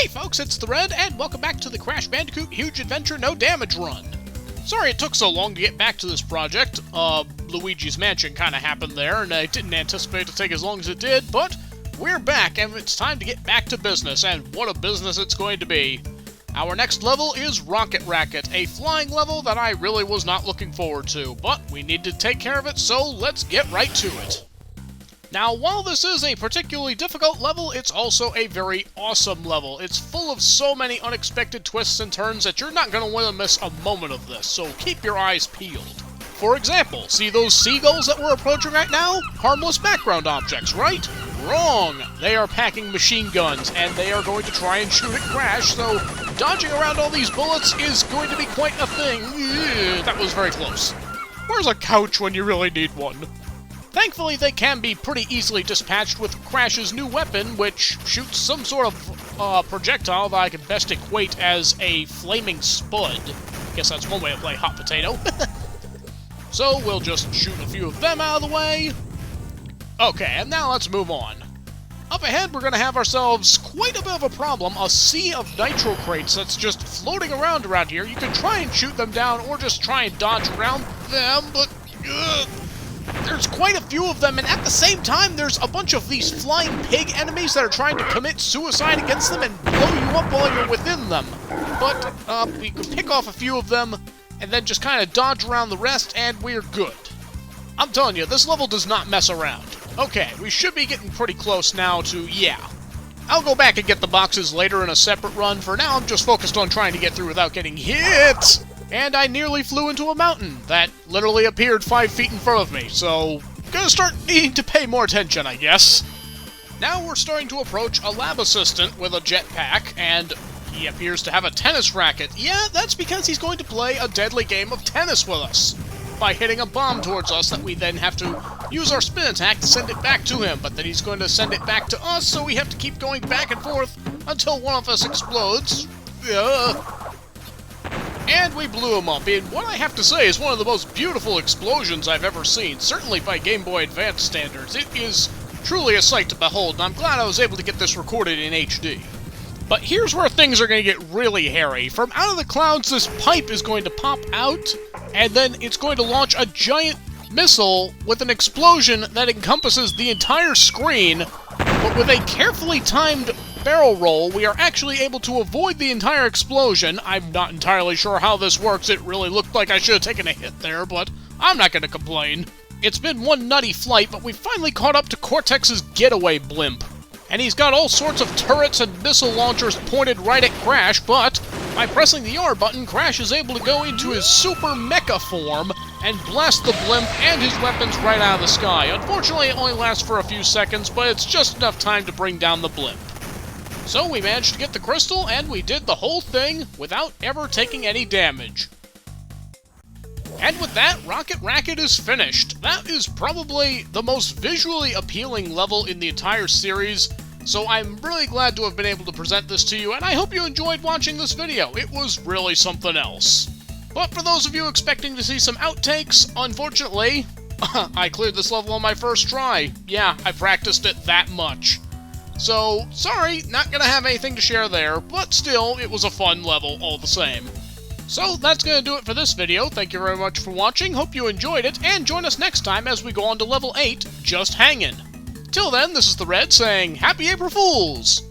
Hey folks, it's the Red, and welcome back to the Crash Bandicoot Huge Adventure No Damage Run. Sorry it took so long to get back to this project. Luigi's Mansion kinda happened there, and I didn't anticipate it to take as long as it did, but we're back, and it's time to get back to business, and what a business it's going to be. Our next level is Racket, a flying level that I really was not looking forward to, but we need to take care of it, so let's get right to it. Now, while this is a particularly difficult level, it's also a very awesome level. It's full of so many unexpected twists and turns that you're not going to want to miss a moment of this, so keep your eyes peeled. For example, see those seagulls that we're approaching right now? Harmless background objects, right? Wrong! They are packing machine guns, and they are going to try and shoot at Crash, so dodging around all these bullets is going to be quite a thing. That was very close. Where's a couch when you really need one? Thankfully, they can be pretty easily dispatched with Crash's new weapon, which shoots some sort of projectile that I can best equate as a flaming spud. Guess that's one way to play hot potato. So we'll just shoot a few of them out of the way. Okay, and now let's move on. Up ahead, we're going to have ourselves quite a bit of a problem, a sea of nitro crates that's just floating around here. You can try and shoot them down, or just try and dodge around them, but there's quite a few of them, and at the same time, there's a bunch of these flying pig enemies that are trying to commit suicide against them and blow you up while you're within them. But we can pick off a few of them, and then just kind of dodge around the rest, and we're good. I'm telling you, this level does not mess around. Okay, we should be getting pretty close now to, yeah. I'll go back and get the boxes later in a separate run. For now, I'm just focused on trying to get through without getting hit. And I nearly flew into a mountain that literally appeared 5 feet in front of me, so gonna start needing to pay more attention, I guess. Now we're starting to approach a lab assistant with a jetpack, and he appears to have a tennis racket. Yeah, that's because he's going to play a deadly game of tennis with us by hitting a bomb towards us that we then have to use our spin attack to send it back to him, but then he's going to send it back to us, so we have to keep going back and forth until one of us explodes. And we blew him up in what I have to say is one of the most beautiful explosions I've ever seen, certainly by Game Boy Advance standards. It is truly a sight to behold, and I'm glad I was able to get this recorded in HD. But here's where things are going to get really hairy. From out of the clouds, this pipe is going to pop out, and then it's going to launch a giant missile with an explosion that encompasses the entire screen, but with a carefully timed barrel roll, we are actually able to avoid the entire explosion. I'm not entirely sure how this works. It really looked like I should have taken a hit there, but I'm not going to complain. It's been one nutty flight, but we finally caught up to Cortex's getaway blimp. And he's got all sorts of turrets and missile launchers pointed right at Crash, but by pressing the R button, Crash is able to go into his super mecha form and blast the blimp and his weapons right out of the sky. Unfortunately, it only lasts for a few seconds, but it's just enough time to bring down the blimp. So we managed to get the crystal, and we did the whole thing without ever taking any damage. And with that, Racket is finished. That is probably the most visually appealing level in the entire series, so I'm really glad to have been able to present this to you, and I hope you enjoyed watching this video. It was really something else. But for those of you expecting to see some outtakes, unfortunately, I cleared this level on my first try. Yeah, I practiced it that much. So, sorry, not gonna have anything to share there, but still, it was a fun level all the same. So, that's gonna do it for this video. Thank you very much for watching, hope you enjoyed it, and join us next time as we go on to level 8, Just Hangin'. Till then, this is the Red saying, Happy April Fools!